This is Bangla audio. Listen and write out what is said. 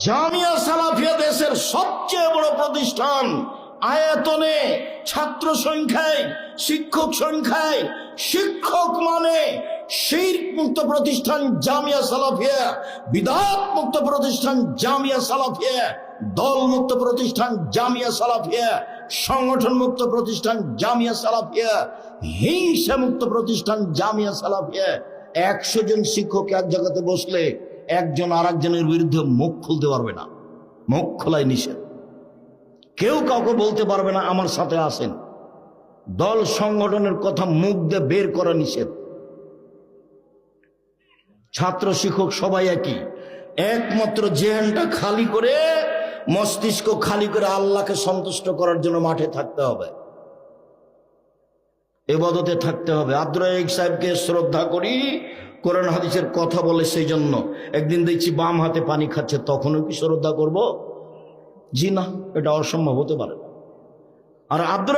জামিয়া সালাফিয়া দেশের সবচেয়ে বড় প্রতিষ্ঠান, আয়তনে, ছাত্র সংখ্যায়, শিক্ষক সংখ্যায়, শিক্ষক মানে শিরক মুক্ত প্রতিষ্ঠান জামিয়া সালাফিয়া, বিদআত মুক্ত প্রতিষ্ঠান জামিয়া সালাফিয়া, দল মুক্ত প্রতিষ্ঠান জামিয়া সালাফিয়া, সংগঠন মুক্ত প্রতিষ্ঠান জামিয়া সালাফিয়া, হিংসা মুক্ত প্রতিষ্ঠান জামিয়া সালাফিয়া। 100 জন শিক্ষক এক জায়গাতে বসলে একজন আর একজনের বিরুদ্ধে মুখ খুলতে পারবে না, মুখ খোলাই নিষেধ। কেউ কাউকে বলতে পারবে না আমার সাথে আসেন। দল সংগঠনের কথা মুখ দিয়ে বের করা নিষেধ। ছাত্র শিক্ষক সবাই একই, একমাত্র জেহেনটা খালি করে, মস্তিষ্ক খালি করে আল্লাহকে সন্তুষ্ট করার জন্য মাঠে থাকতে হবে, ইবাদতে থাকতে হবে। আব্দুর রাজ্জাক সাহেবকে শ্রদ্ধা করি, কোরআন হাদিসের কথা বলে, সেই জন্য একদিন দেখছি বাম হাতে পানি খাচ্ছে, তখনও কি শ্রদ্ধা করব? জি না, এটা অসম্ভব হতে পারে না। আর আব্দুর